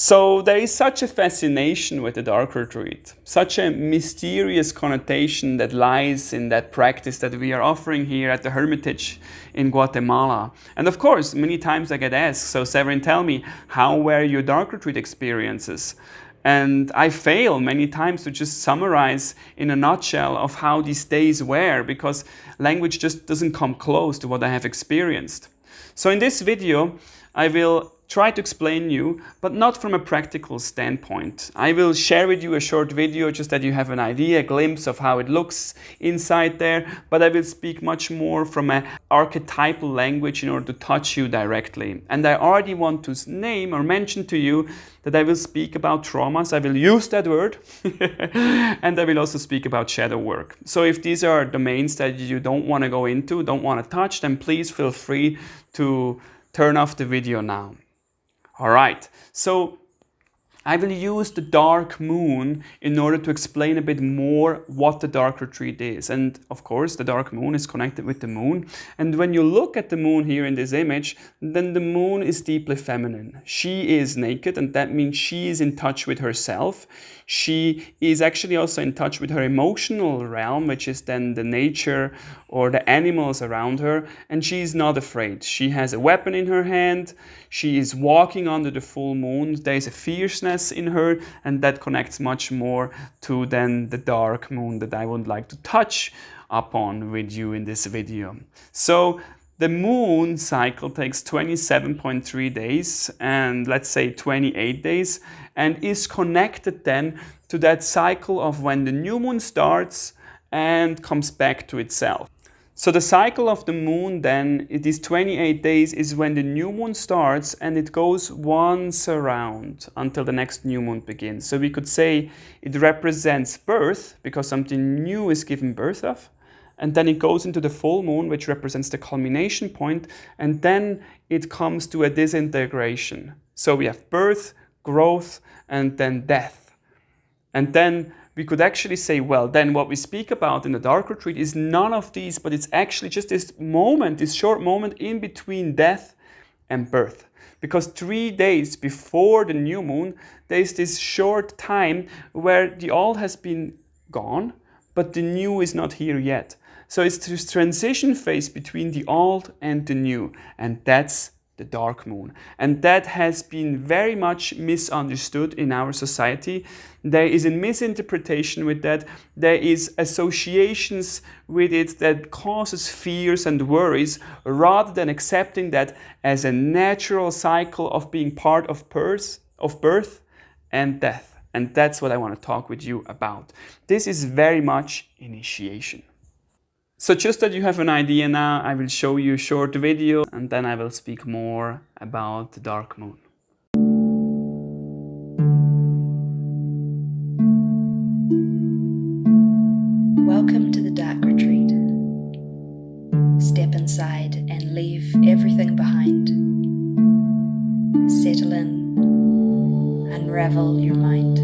So there is such a fascination with the dark retreat, such a mysterious connotation that lies in that practice that we are offering here at the Hermitage in Guatemala. And of course, many times I get asked, so Severin, tell me, how were your dark retreat experiences? And I fail many times to just summarize in a nutshell of how these days were, because language just doesn't come close to what I have experienced. So in this video, I will try to explain you, but not from a practical standpoint. I will share with you a short video just that you have an idea, a glimpse of how it looks inside there, but I will speak much more from an archetypal language in order to touch you directly. And I already want to name or mention to you that I will speak about traumas, I will use that word, and I will also speak about shadow work. So if these are domains that you don't want to go into, don't want to touch, then please feel free to turn off the video now. All right, so I will use the dark moon in order to explain a bit more what the dark retreat is. And of course, the dark moon is connected with the moon. And when you look at the moon here in this image, then the moon is deeply feminine. She is naked, and that means she is in touch with herself. She is actually also in touch with her emotional realm, which is then the nature or the animals around her. And she is not afraid. She has a weapon in her hand. She is walking under the full moon. There is a fierceness in her, and that connects much more to then the dark moon that I would like to touch upon with you in this video. So the moon cycle takes 27.3 days and let's say 28 days, and is connected then to that cycle of when the new moon starts and comes back to itself. So the cycle of the moon then, it is 28 days, is when the new moon starts, and it goes once around until the next new moon begins. So we could say it represents birth, because something new is given birth of, and then it goes into the full moon, which represents the culmination point, and then it comes to a disintegration. So we have birth, growth, and then death. And then we could actually say, well, then what we speak about in the dark retreat is none of these, but it's actually just this moment, this short moment in between death and birth. Because 3 days before the new moon, there's this short time where the old has been gone, but the new is not here yet. So it's this transition phase between the old and the new, and that's the dark moon. And that has been very much misunderstood in our society. There is a misinterpretation with that. There is associations with it that causes fears and worries, rather than accepting that as a natural cycle of being part of birth and death. And that's what I want to talk with you about. This is very much initiation. So just that you have an idea now, I will show you a short video, and then I will speak more about the dark moon. Welcome to the dark retreat. Step inside and leave everything behind. Settle in, unravel your mind,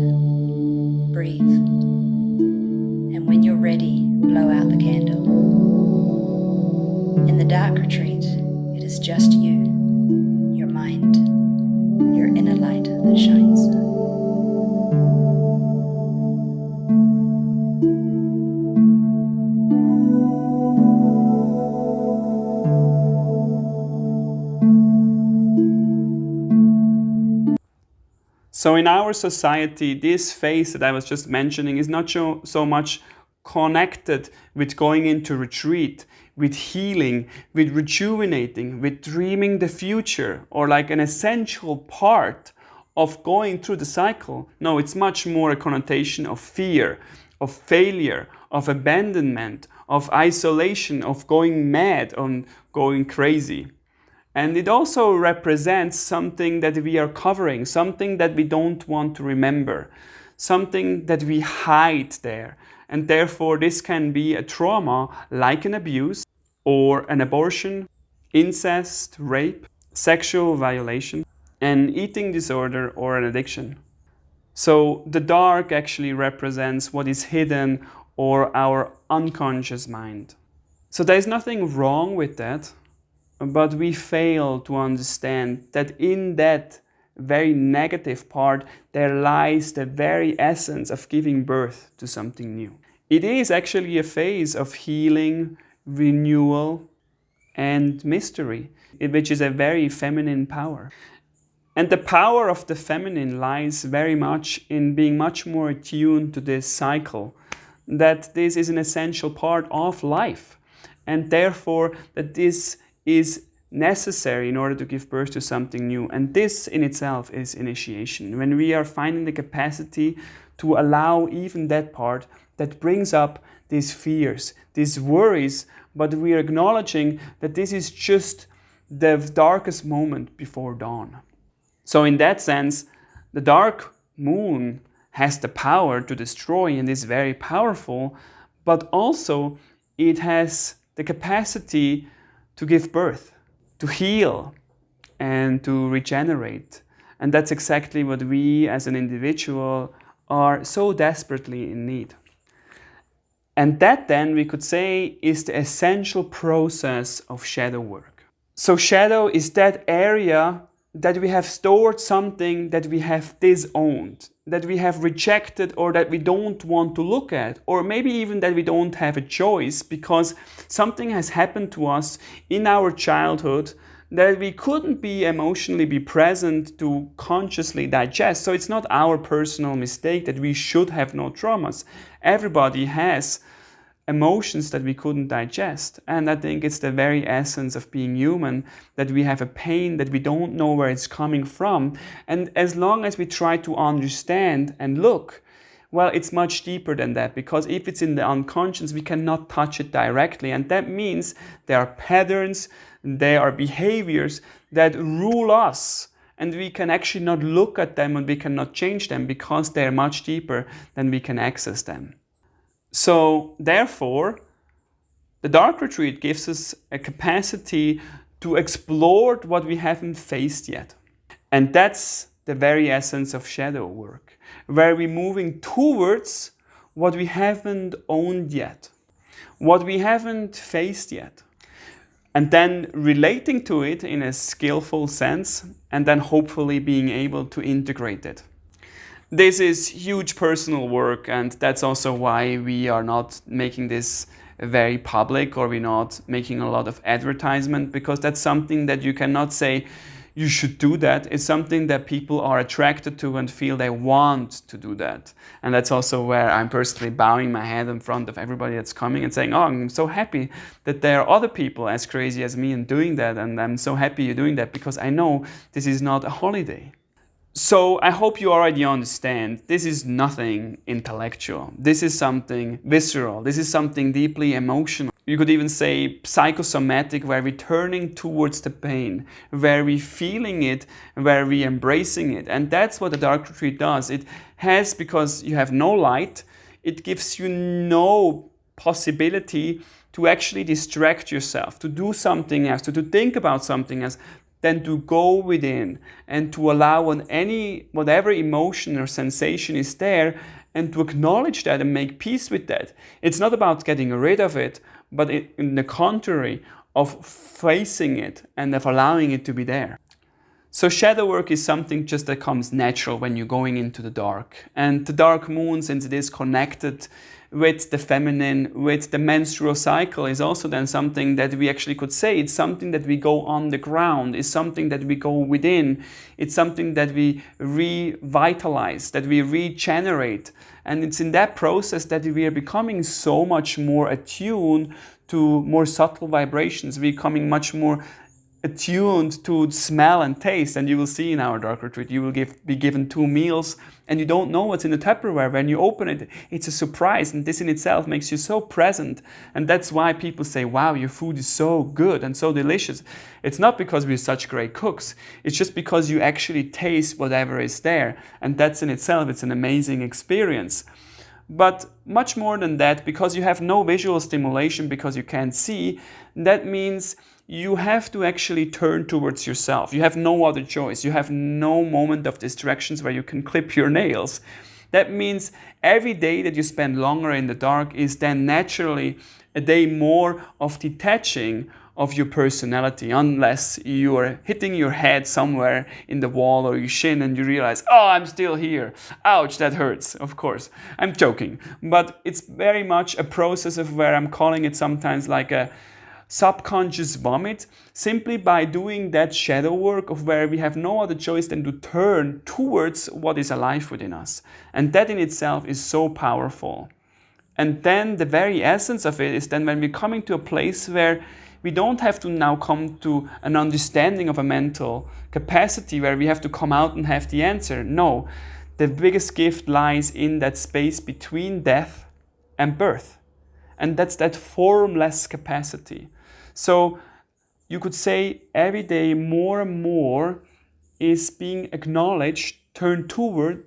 breathe, and when you're ready, blow out the candle. In the dark retreat, it is just you, your mind, your inner light that shines. So in our society, this phase that I was just mentioning is not so much connected with going into retreat, with healing, with rejuvenating, with dreaming the future, or like an essential part of going through the cycle. No, it's much more a connotation of fear, of failure, of abandonment, of isolation, of going mad, on going crazy. And it also represents something that we are covering, something that we don't want to remember, something that we hide there. And therefore, this can be a trauma like an abuse or an abortion, incest, rape, sexual violation, an eating disorder, or an addiction. So the dark actually represents what is hidden or our unconscious mind. So there's nothing wrong with that, but we fail to understand that in that very negative part, there lies the very essence of giving birth to something new. It is actually a phase of healing, renewal, and mystery, which is a very feminine power. And the power of the feminine lies very much in being much more attuned to this cycle, that this is an essential part of life, and therefore that this is necessary in order to give birth to something new. And this in itself is initiation. When we are finding the capacity to allow even that part that brings up these fears, these worries, but we are acknowledging that this is just the darkest moment before dawn. So in that sense, the dark moon has the power to destroy and is very powerful, but also it has the capacity to give birth, to heal, and to regenerate. And that's exactly what we as an individual are so desperately in need. And that then we could say is the essential process of shadow work. So shadow is that area that we have stored something that we have disowned, that we have rejected, or that we don't want to look at, or maybe even that we don't have a choice because something has happened to us in our childhood that we couldn't be emotionally be present to consciously digest. So it's not our personal mistake that we should have no traumas. Everybody has emotions that we couldn't digest. And I think it's the very essence of being human, that we have a pain that we don't know where it's coming from. And as long as we try to understand and look, well, it's much deeper than that, because if it's in the unconscious, we cannot touch it directly. And that means there are patterns, there are behaviors that rule us. And we can actually not look at them and we cannot change them because they're much deeper than we can access them. So therefore, the dark retreat gives us a capacity to explore what we haven't faced yet. And that's the very essence of shadow work, where we're moving towards what we haven't owned yet, what we haven't faced yet, and then relating to it in a skillful sense, and then hopefully being able to integrate it. This is huge personal work, and that's also why we are not making this very public, or we're not making a lot of advertisement, because that's something that you cannot say you should do that. It's something that people are attracted to and feel they want to do that. And that's also where I'm personally bowing my head in front of everybody that's coming and saying, oh, I'm so happy that there are other people as crazy as me and doing that, and I'm so happy you're doing that, because I know this is not a holiday. So I hope you already understand, this is nothing intellectual. This is something visceral. This is something deeply emotional. You could even say psychosomatic, where we're turning towards the pain, where we're feeling it, where we're embracing it. And that's what the dark retreat does. It has, because you have no light, it gives you no possibility to actually distract yourself, to do something else, to think about something else, than to go within and to allow on whatever emotion or sensation is there, and to acknowledge that and make peace with that. It's not about getting rid of it, but in the contrary of facing it and of allowing it to be there. So shadow work is something just that comes natural when you're going into the dark. And the dark moon, since it is connected with the feminine, with the menstrual cycle, is also then something that we actually could say it's something that we go on the ground, it's something that we go within, it's something that we revitalize, that we regenerate. And it's in that process that we are becoming so much more attuned to more subtle vibrations, we're becoming much more attuned to smell and taste. And you will see in our dark retreat, you will be given 2 meals and you don't know what's in the Tupperware. When you open it, it's a surprise, and this in itself makes you so present. And that's why people say, wow, your food is so good and so delicious. It's not because we're such great cooks, it's just because you actually taste whatever is there, and that's in itself, it's an amazing experience. But much more than that, because you have no visual stimulation, because you can't see, that means you have to actually turn towards yourself. You have no other choice. You have no moment of distractions where you can clip your nails. That means every day that you spend longer in the dark is then naturally a day more of detaching, of your personality, unless you are hitting your head somewhere in the wall or your shin and you realize, oh, I'm still here. Ouch, that hurts, of course. I'm joking. But it's very much a process of where I'm calling it sometimes like a subconscious vomit, simply by doing that shadow work of where we have no other choice than to turn towards what is alive within us. And that in itself is so powerful. And then the very essence of it is then when we're coming to a place where we don't have to now come to an understanding of a mental capacity where we have to come out and have the answer. No, the biggest gift lies in that space between death and birth. And that's that formless capacity. So you could say every day more and more is being acknowledged, turned toward,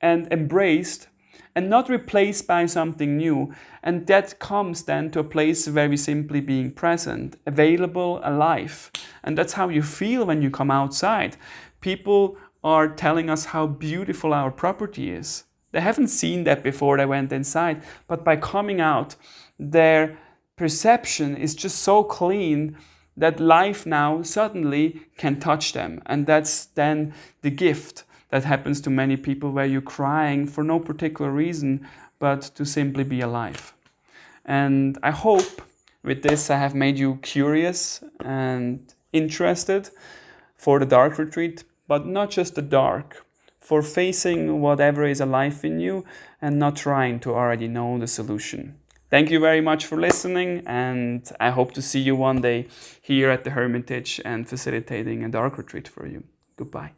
and embraced, and not replaced by something new. And that comes then to a place where we simply being present, available, alive. And that's how you feel when you come outside. People are telling us how beautiful our property is. They haven't seen that before they went inside, but by coming out, their perception is just so clean that life now suddenly can touch them. And that's then the gift that happens to many people, where you're crying for no particular reason, but to simply be alive. And I hope with this I have made you curious and interested for the dark retreat, but not just the dark, for facing whatever is alive in you and not trying to already know the solution. Thank you very much for listening, and I hope to see you one day here at the Hermitage and facilitating a dark retreat for you. Goodbye.